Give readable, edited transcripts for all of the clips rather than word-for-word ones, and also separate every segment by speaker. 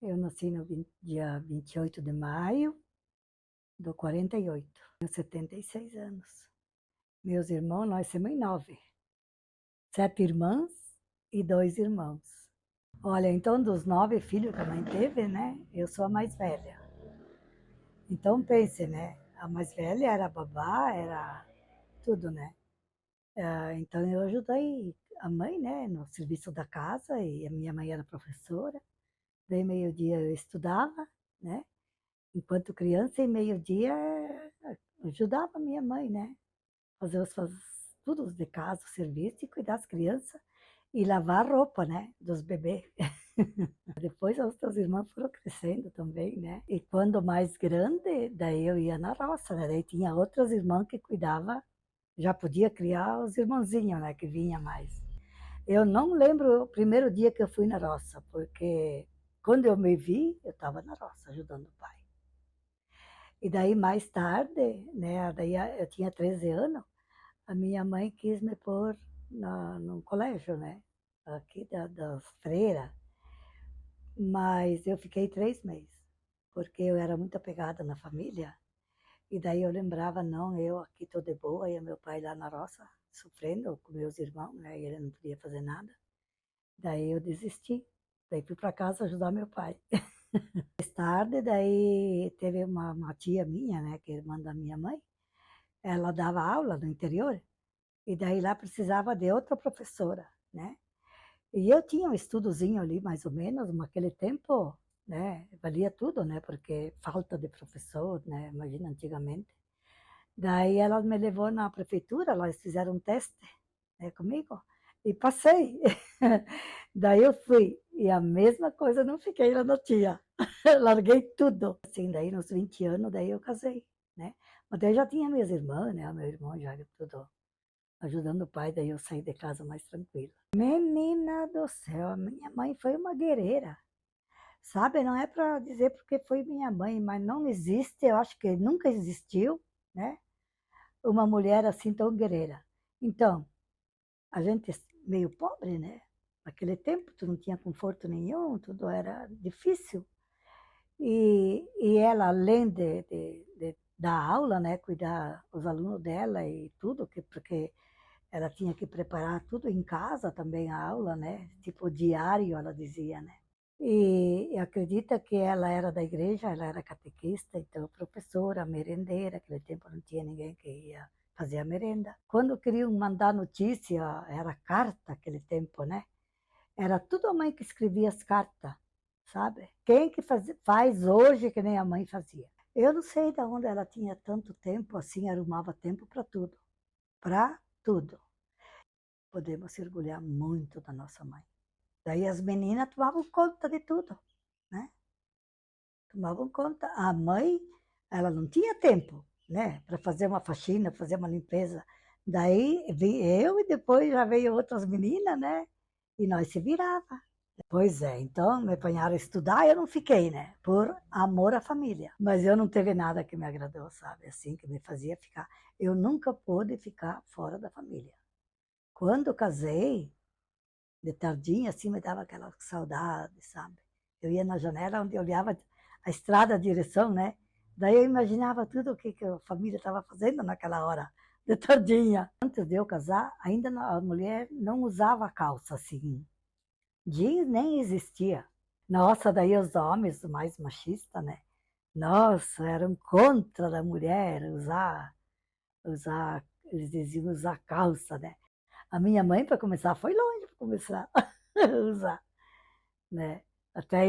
Speaker 1: Eu nasci no dia 28 de maio do 48. Tenho 76 anos. Meus irmãos, nós somos em 9. 7 irmãs e 2 irmãos. Olha, então dos 9 filhos que a mãe teve, né? Eu sou a mais velha. Então pense, né? A mais velha era babá, era tudo, né? Então eu ajudei a mãe, né? No serviço da casa, e a minha mãe era professora. Daí meio-dia eu estudava, né? Enquanto criança, e meio-dia ajudava a minha mãe, né? Fazer tudo de casa, o serviço, e cuidar das crianças, e lavar a roupa, né? Dos bebês. Depois as outras irmãs foram crescendo também, né? E quando mais grande, daí eu ia na roça, né? Daí tinha outras irmãs que cuidavam, já podia criar os irmãozinhos, né? Que vinha mais. Eu não lembro o primeiro dia que eu fui na roça, porque quando eu me vi, eu estava na roça ajudando o pai. E daí mais tarde, né? Daí eu tinha 13 anos, a minha mãe quis me pôr no colégio, né? Aqui das freiras. Mas eu fiquei 3 meses, porque eu era muito apegada na família. E daí eu lembrava, não, eu aqui tô de boa, e meu pai lá na roça, sofrendo com meus irmãos, né? E ele não podia fazer nada. Daí eu desisti. Daí fui para casa ajudar meu pai. Mais tarde, daí teve uma tia minha, né, que é irmã da minha mãe, ela dava aula no interior, e daí lá precisava de outra professora, né? E eu tinha um estudozinho ali, mais ou menos, naquele tempo, né, valia tudo, né, porque falta de professor, né, imagina antigamente. Daí ela me levou na prefeitura, lá eles fizeram um teste, né, comigo, e passei. Daí eu fui, e a mesma coisa, não fiquei lá na tia. Larguei tudo. Assim, daí nos 20 anos, daí eu casei, né? Mas daí eu já tinha minhas irmãs, né? Meu irmão já tudo ajudando o pai, daí eu saí de casa mais tranquila. Menina do céu, a minha mãe foi uma guerreira, sabe? Não é para dizer porque foi minha mãe, mas não existe, eu acho que nunca existiu, né? Uma mulher assim tão guerreira. Então, a gente meio pobre, né? Naquele tempo, tu não tinha conforto nenhum, tudo era difícil. E ela, além de dar aula, né, cuidar os alunos dela e tudo, porque ela tinha que preparar tudo em casa também, a aula, né, tipo diário, ela dizia, né. E acredita que ela era da igreja, ela era catequista, então professora, merendeira, naquele tempo não tinha ninguém que ia fazer a merenda. Quando queriam mandar notícia, era carta aquele tempo, né? Era tudo a mãe que escrevia as cartas, sabe? Quem que faz hoje que nem a mãe fazia? Eu não sei de onde ela tinha tanto tempo, assim, arrumava tempo para tudo. Para tudo. Podemos se orgulhar muito da nossa mãe. Daí as meninas tomavam conta de tudo, né? Tomavam conta. A mãe, ela não tinha tempo, né? Para fazer uma faxina, fazer uma limpeza. Daí vi eu e depois já veio outras meninas, né? E nós se virava. Pois é, então me apanharam a estudar, eu não fiquei, né? Por amor à família. Mas eu não teve nada que me agradou, sabe? Assim, que me fazia ficar. Eu nunca pude ficar fora da família. Quando eu casei, de tardinha, assim, me dava aquela saudade, sabe? Eu ia na janela onde eu olhava a estrada, a direção, né? Daí eu imaginava tudo o que a família estava fazendo naquela hora, de tardinha. Antes de eu casar, ainda a mulher não usava calça assim. Jeans nem existia. Nossa, daí os homens mais machistas, né? Nossa, eram contra da mulher usar, eles diziam usar calça, né? A minha mãe, para começar, foi longe para começar a usar, né? Até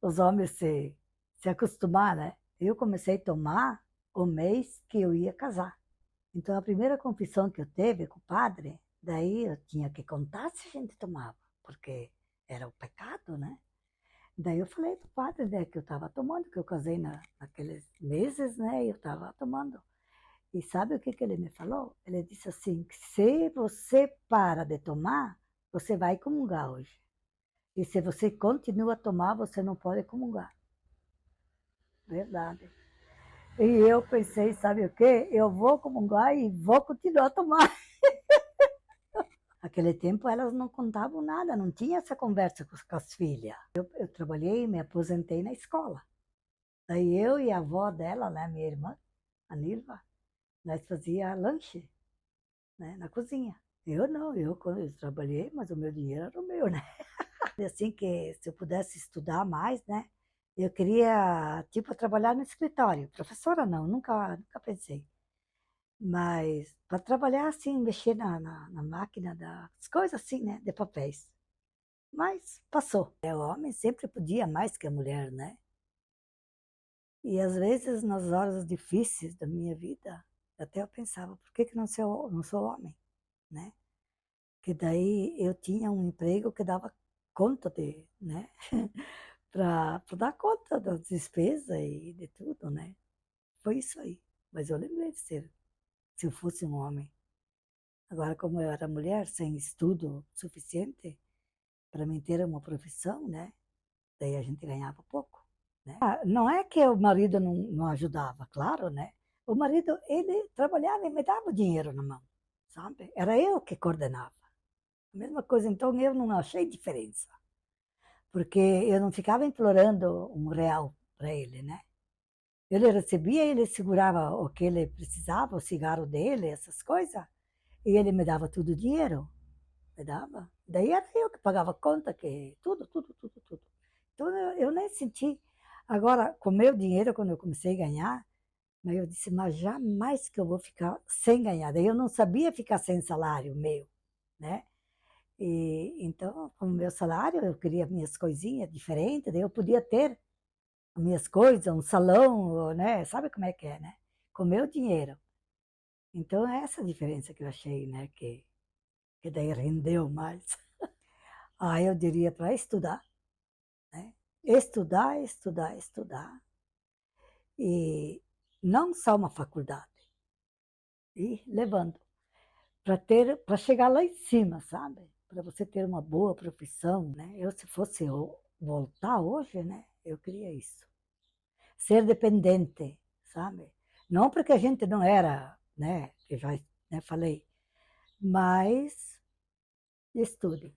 Speaker 1: os homens se acostumar, né? Eu comecei a tomar o mês que eu ia casar. Então, a primeira confissão que eu teve com o padre, daí eu tinha que contar se a gente tomava, porque era o pecado, né? Daí eu falei pro padre, né, que eu estava tomando, que eu casei naqueles meses, né, e eu estava tomando. E sabe o que que ele me falou? Ele disse assim, que se você para de tomar, você vai comungar hoje. E se você continua a tomar, você não pode comungar. Verdade. E eu pensei, sabe o quê? Eu vou comungar e vou continuar a tomar. Naquele tempo elas não contavam nada, não tinha essa conversa com as filhas. Eu trabalhei, me aposentei na escola. Daí eu e a avó dela, né, minha irmã, a Nilva, nós fazia lanche, né, na cozinha. Eu não, eu trabalhei, mas o meu dinheiro era o meu, né? Assim que se eu pudesse estudar mais, né, eu queria, tipo, trabalhar no escritório. Professora não, nunca pensei. Mas para trabalhar assim, mexer na máquina das coisas assim, né, de papéis. Mas passou. O homem sempre podia mais que a mulher, né? E às vezes, nas horas difíceis da minha vida, até eu pensava, por que não sou homem, né? Que daí eu tinha um emprego que dava conta de, né? Para dar conta das despesas e de tudo, né? Foi isso aí. Mas eu lembrei de ser, se eu fosse um homem. Agora, como eu era mulher, sem estudo suficiente para mim ter uma profissão, né? Daí a gente ganhava pouco, né? Não é que o marido não ajudava, claro, né? O marido, ele trabalhava e me dava o dinheiro na mão, sabe? Era eu que coordenava. A mesma coisa, então eu não achei diferença, porque eu não ficava implorando R$ 1 para ele, né? Ele recebia, ele segurava o que ele precisava, o cigarro dele, essas coisas, e ele me dava tudo o dinheiro, me dava. Daí era eu que pagava a conta, que tudo. Então eu nem senti. Agora, com meu dinheiro, quando eu comecei a ganhar, mas eu disse, mas jamais que eu vou ficar sem ganhar. Daí eu não sabia ficar sem salário meu, né? E, então, com o meu salário, eu queria minhas coisinhas diferentes, daí eu podia ter as minhas coisas, um salão, né? Sabe como é que é, né? Com meu dinheiro. Então, é essa a diferença que eu achei, né? Que daí rendeu mais. Aí eu diria para estudar, né? Estudar. E não só uma faculdade, e levando, para chegar lá em cima, sabe? Para você ter uma boa profissão, né? Eu, se fosse voltar hoje, né? Eu queria isso. Ser dependente, sabe? Não porque a gente não era, né? Que já, né, falei, mas estude.